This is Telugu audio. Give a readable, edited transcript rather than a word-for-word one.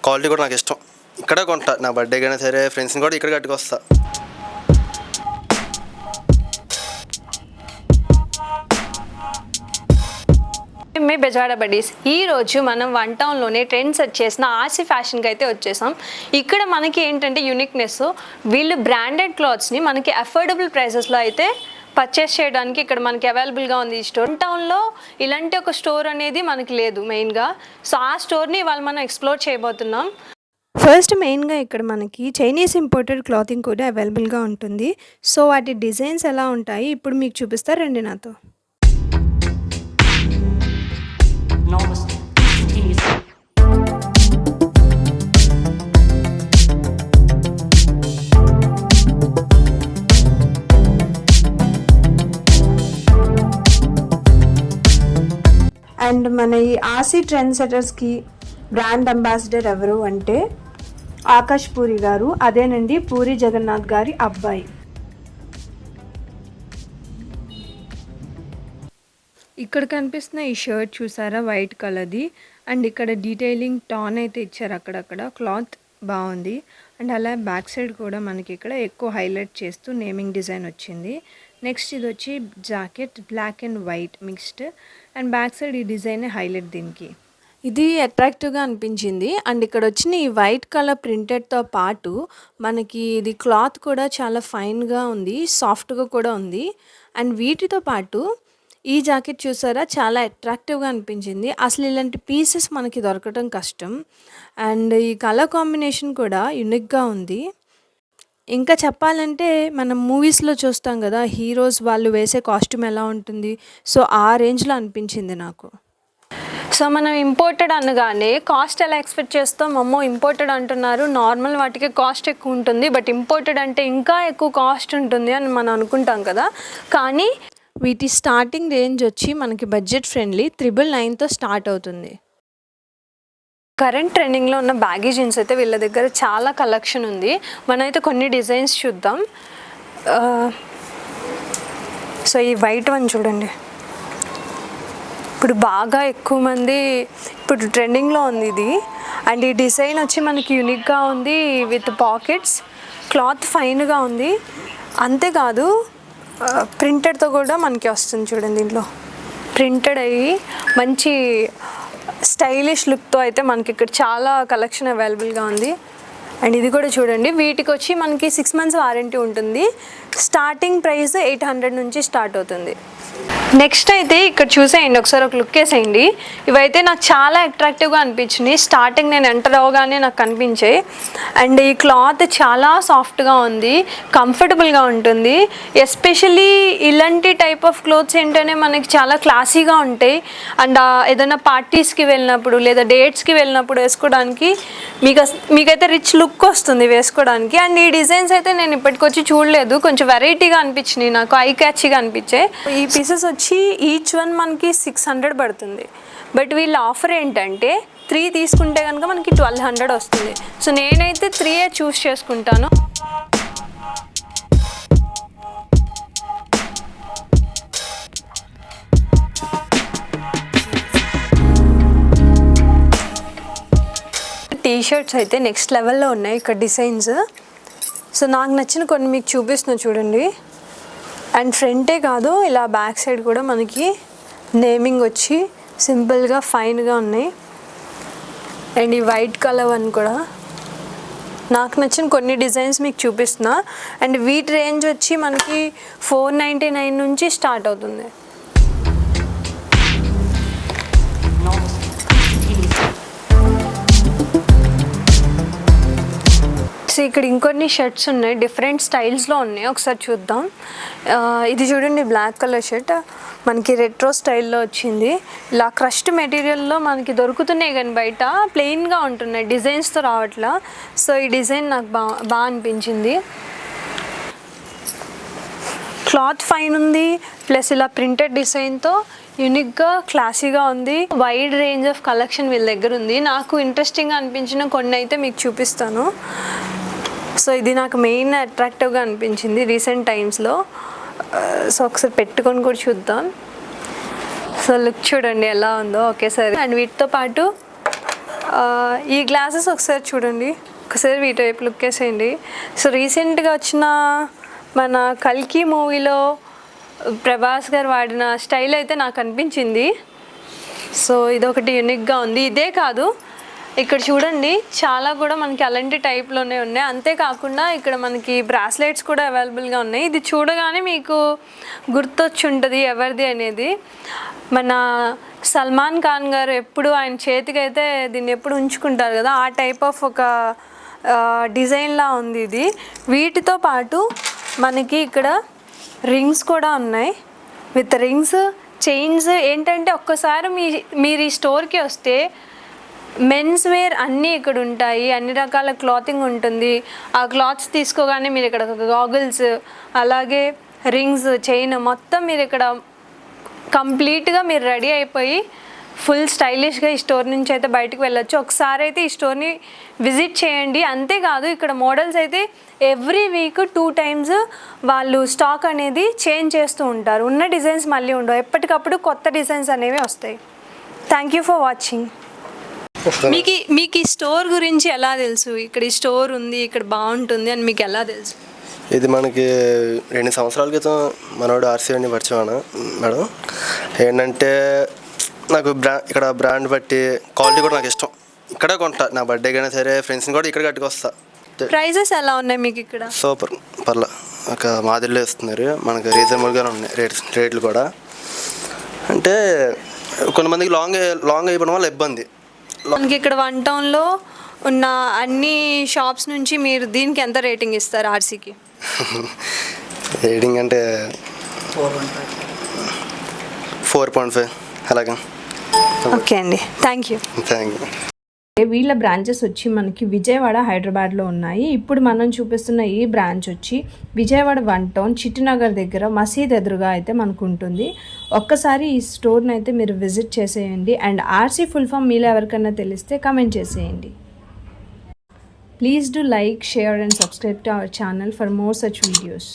క్వాలిటీ కూడా నాకు ఇష్టం. ఇక్కడే కొంటా, నా బర్త్డేకి అయినా సరే ఫ్రెండ్స్ని కూడా ఇక్కడ కట్టుకొస్తా. మే బెజవాడ బడ్డీస్. ఈరోజు మనం వన్ టౌన్లోనే ట్రెండ్ సెట్ చేసిన ఆర్సీ ఫ్యాషన్కి అయితే వచ్చేసాం. ఇక్కడ మనకి ఏంటంటే యూనిక్నెస్, వీళ్ళు బ్రాండెడ్ క్లాత్స్ని మనకి అఫోర్డబుల్ ప్రైసెస్లో అయితే పర్చేస్ చేయడానికి ఇక్కడ మనకి అవైలబుల్గా ఉంది ఈ స్టోర్. టౌన్లో ఇలాంటి ఒక స్టోర్ అనేది మనకి లేదు మెయిన్గా. సో ఆ స్టోర్ని ఇవాళ మనం ఎక్స్ప్లోర్ చేయబోతున్నాం. ఫస్ట్ మెయిన్గా ఇక్కడ మనకి చైనీస్ ఇంపోర్టెడ్ క్లాతింగ్ కూడా అవైలబుల్గా ఉంటుంది. సో వాటి డిజైన్స్ ఎలా ఉంటాయి ఇప్పుడు మీకు చూపిస్తారు, రండి నాతో. అండ్ మన ఈ ఆర్సీ ట్రెండ్ సెటర్స్కి బ్రాండ్ అంబాసిడర్ ఎవరు అంటే ఆకాష్ పూరి గారు. అదేనండి పూరి జగన్నాథ్ గారి అబ్బాయి. ఇక్కడ కనిపిస్తున్న ఈ షర్ట్ చూసారా, వైట్ కలర్ది. అండ్ ఇక్కడ డీటెయిలింగ్ టాన్ అయితే ఇచ్చారు అక్కడక్కడ. క్లాత్ బాగుంది. అండ్ అలా బ్యాక్ సైడ్ కూడా మనకి ఇక్కడ ఎక్కువ హైలైట్ చేస్తూ నేమింగ్ డిజైన్ వచ్చింది. నెక్స్ట్ ఇది వచ్చి jacket black and white mixed. And back side ఈ డిజైన్ హైలైట్ దీనికి. ఇది అట్రాక్టివ్గా అనిపించింది. అండ్ ఇక్కడ వచ్చిన ఈ వైట్ కలర్ ప్రింటెడ్తో పాటు మనకి ఇది క్లాత్ కూడా చాలా ఫైన్గా ఉంది, సాఫ్ట్గా కూడా ఉంది. అండ్ వీటితో పాటు ఈ జాకెట్ చూసారా, చాలా అట్రాక్టివ్గా అనిపించింది. అసలు ఇలాంటి పీసెస్ మనకి దొరకటం కష్టం. అండ్ ఈ కలర్ కాంబినేషన్ కూడా యూనిక్గా ఉంది. ఇంకా చెప్పాలంటే మనం మూవీస్లో చూస్తాం కదా, హీరోస్ వాళ్ళు వేసే కాస్ట్యూమ్ ఎలా ఉంటుంది, సో ఆ రేంజ్లో అనిపించింది నాకు. సో మనం ఇంపోర్టెడ్ అనగానే కాస్ట్ ఎలా ఎక్స్పెక్ట్ చేస్తాం, అమ్మో ఇంపోర్టెడ్ అంటున్నారు, నార్మల్ వాటికి కాస్ట్ ఎక్కువ ఉంటుంది, బట్ ఇంపోర్టెడ్ అంటే ఇంకా ఎక్కువ కాస్ట్ ఉంటుంది అని మనం అనుకుంటాం కదా. కానీ వీటి స్టార్టింగ్ రేంజ్ వచ్చి మనకి బడ్జెట్ ఫ్రెండ్లీ 999తో స్టార్ట్ అవుతుంది. కరెంట్ ట్రెండింగ్లో ఉన్న బ్యాగీ జీన్స్ అయితే వీళ్ళ దగ్గర చాలా కలెక్షన్ ఉంది. మనమైతే కొన్ని డిజైన్స్ చూద్దాం. సో ఈ వైట్ వన్ చూడండి, ఇప్పుడు బాగా ఎక్కువ మంది ఇప్పుడు ట్రెండింగ్లో ఉంది ఇది. అండ్ ఈ డిజైన్ వచ్చి మనకి యూనిక్గా ఉంది విత్ పాకెట్స్. క్లాత్ ఫైన్గా ఉంది. అంతేకాదు ప్రింటెడ్తో కూడా మనకి వస్తుంది చూడండి. దీంట్లో ప్రింటెడ్ అయ్యి మంచి స్టైలిష్ లుక్తో అయితే మనకి ఇక్కడ చాలా కలెక్షన్ అవైలబుల్గా ఉంది. అండ్ ఇది కూడా చూడండి, వీటికి వచ్చి మనకి 6 months వారంటీ ఉంటుంది. స్టార్టింగ్ ప్రైస్ 800 నుంచి స్టార్ట్ అవుతుంది. నెక్స్ట్ అయితే ఇక్కడ చూసేయండి, ఒకసారి ఒక లుక్ వేసేయండి. ఇవైతే నాకు చాలా అట్రాక్టివ్గా అనిపించినాయి. స్టార్టింగ్ నేను ఎంటర్ అవగానే నాకు కనిపించాయి. అండ్ ఈ క్లాత్ చాలా సాఫ్ట్గా ఉంది, కంఫర్టబుల్గా ఉంటుంది. ఎస్పెషల్లీ ఇలాంటి టైప్ ఆఫ్ క్లోత్స్ ఏంటనే మనకి చాలా క్లాసీగా ఉంటాయి. అండ్ ఏదైనా పార్టీస్కి వెళ్ళినప్పుడు లేదా డేట్స్కి వెళ్ళినప్పుడు వేసుకోవడానికి మీకైతే రిచ్ లుక్ వస్తుంది వేసుకోవడానికి. అండ్ ఈ డిజైన్స్ అయితే నేను ఇప్పటికొచ్చి చూడలేదు, కొంచెం వెరైటీగా అనిపించినాయి నాకు, ఐ క్యాచీగా అనిపించాయి. ఈ పీసెస్ వచ్చి ఈచ్ వన్ మనకి 600 పడుతుంది. బట్ వీళ్ళ ఆఫర్ ఏంటంటే 3 తీసుకుంటే కనుక మనకి 1200 వస్తుంది. సో నేనైతే 3 చూస్ చేసుకుంటాను. టీషర్ట్స్ అయితే నెక్స్ట్ లెవెల్లో ఉన్నాయి ఇక్కడ డిజైన్స్. సో నాకు నచ్చిన కొన్ని మీకు చూపిస్తున్నా చూడండి. అండ్ ఫ్రంటే కాదు, ఇలా బ్యాక్ సైడ్ కూడా మనకి నేమింగ్ వచ్చి సింపుల్గా ఫైన్గా ఉన్నాయి. అండ్ ఈ వైట్ కలర్ వన్ కూడా నాకు నచ్చిన కొన్ని డిజైన్స్ మీకు చూపిస్తున్నా. అండ్ వీటి రేంజ్ వచ్చి మనకి 499 నుంచి స్టార్ట్ అవుతుంది. సో ఇక్కడ ఇంకొన్ని షర్ట్స్ ఉన్నాయి, డిఫరెంట్ స్టైల్స్లో ఉన్నాయి, ఒకసారి చూద్దాం. ఇది చూడండి, బ్లాక్ కలర్ షర్ట్ మనకి రెట్రో స్టైల్లో వచ్చింది. ఇలా క్రష్డ్ మెటీరియల్లో మనకి దొరుకుతున్నాయి కానీ బయట ప్లెయిన్గా ఉంటున్నాయి, డిజైన్స్తో రావట్లా. సో ఈ డిజైన్ నాకు బాగా అనిపించింది. క్లాత్ ఫైన్ ఉంది, ప్లస్ ఇలా ప్రింటెడ్ డిజైన్తో యూనిక్గా క్లాసీగా ఉంది. వైడ్ రేంజ్ ఆఫ్ కలెక్షన్ వీళ్ళ దగ్గర ఉంది. నాకు ఇంట్రెస్టింగ్గా అనిపించిన కొన్ని అయితే మీకు చూపిస్తాను. సో ఇది నాకు మెయిన్ అట్రాక్టివ్గా అనిపించింది రీసెంట్ టైమ్స్లో. సో ఒకసారి పెట్టుకొని కూడా చూద్దాం. సో లుక్ చూడండి ఎలా ఉందో ఒకేసారి. అండ్ వీటితో పాటు ఈ గ్లాసెస్ ఒకసారి చూడండి, ఒకసారి వీటి వైపు లుక్ వేసేయండి. సో రీసెంట్గా వచ్చిన మన కల్కి మూవీలో ప్రభాస్ గారు వాడిన స్టైల్ అయితే నాకు అనిపించింది. సో ఇదొకటి యూనిక్గా ఉంది. ఇదే కాదు, ఇక్కడ చూడండి చాలా కూడా మనకి అలాంటి టైప్లోనే ఉన్నాయి. అంతేకాకుండా ఇక్కడ మనకి బ్రాస్లెట్స్ కూడా అవైలబుల్గా ఉన్నాయి. ఇది చూడగానే మీకు గుర్తొచ్చి ఉంటుంది ఎవరిది అనేది. మన సల్మాన్ ఖాన్ గారు ఎప్పుడు ఆయన చేతికి అయితే దీన్ని ఎప్పుడు ఉంచుకుంటారు కదా, ఆ టైప్ ఆఫ్ ఒక డిజైన్లా ఉంది ఇది. వీటితో పాటు మనకి ఇక్కడ రింగ్స్ కూడా ఉన్నాయి. With rings, chains. ఏంటంటే ఒక్కసారి మీరు ఈ స్టోర్కి వస్తే మెన్స్ వేర్ అన్నీ ఇక్కడ ఉంటాయి, అన్ని రకాల క్లాతింగ్ ఉంటుంది. ఆ క్లాత్స్ తీసుకోగానే మీరు ఇక్కడ గాగుల్స్, అలాగే రింగ్స్, చైన్ మొత్తం మీరు ఇక్కడ కంప్లీట్గా మీరు రెడీ అయిపోయి ఫుల్ స్టైలిష్గా ఈ స్టోర్ నుంచి అయితే బయటకు వెళ్ళొచ్చు. ఒకసారి అయితే ఈ స్టోర్ని విజిట్ చేయండి. అంతేకాదు ఇక్కడ మోడల్స్ అయితే ఎవ్రీ వీక్ 2 times వాళ్ళు స్టాక్ అనేది చేంజ్ చేస్తూ ఉంటారు. ఉన్న డిజైన్స్ మళ్ళీ ఉండవు, ఎప్పటికప్పుడు కొత్త డిజైన్స్ అనేవి వస్తాయి. Thank you for watching. మీకు ఈ స్టోర్ గురించి ఎలా తెలుసు? ఇక్కడ ఈ స్టోర్ ఉంది, ఇక్కడ బాగుంటుంది అని మీకు ఎలా తెలుసు? ఇది మనకి 2 సంవత్సరాల క్రితం మనోడు ఆర్సీ అని పరిచయం మేడం. ఏంటంటే నాకు ఇక్కడ బ్రాండ్ బట్టి క్వాలిటీ కూడా నాకు ఇష్టం. ఇక్కడే కొంటా, నా బర్త్డేకి అయినా సరే ఫ్రెండ్స్ని కూడా ఇక్కడ కట్టుకొస్తా. ప్రైజెస్ ఎలా ఉన్నాయి మీకు ఇక్కడ? సూపర్, పర్లా ఒక మాదిరిలో ఇస్తున్నారు, మనకు రీజనబుల్గానే ఉన్నాయి రేట్లు కూడా. అంటే కొంతమందికి లాంగ్ అయిపోవడం వల్ల ఇబ్బంది. మనకి ఇక్కడ 1 townలో ఉన్న అన్ని షాప్స్ నుంచి మీరు దీనికి ఎంత రేటింగ్ ఇస్తారు ఆర్సీకి? రేటింగ్ అంటే 4.5 అలాగా. ఓకే అండి, థ్యాంక్ యూ. వీళ్ళ బ్రాంచెస్ వచ్చి మనకి విజయవాడ, హైదరాబాద్లో ఉన్నాయి. ఇప్పుడు మనం చూపిస్తున్న ఈ బ్రాంచ్ వచ్చి విజయవాడ 1 town చిట్టినగర్ దగ్గర మసీద్ ఎదురుగా అయితే మనకు ఉంటుంది. ఒక్కసారి ఈ స్టోర్ని అయితే మీరు విజిట్ చేసేయండి. అండ్ ఆర్సీ ఫుల్ ఫామ్ మీలో ఎవరికైనా తెలిస్తే కమెంట్ చేసేయండి. Please do like, share and subscribe to our channel for more such videos.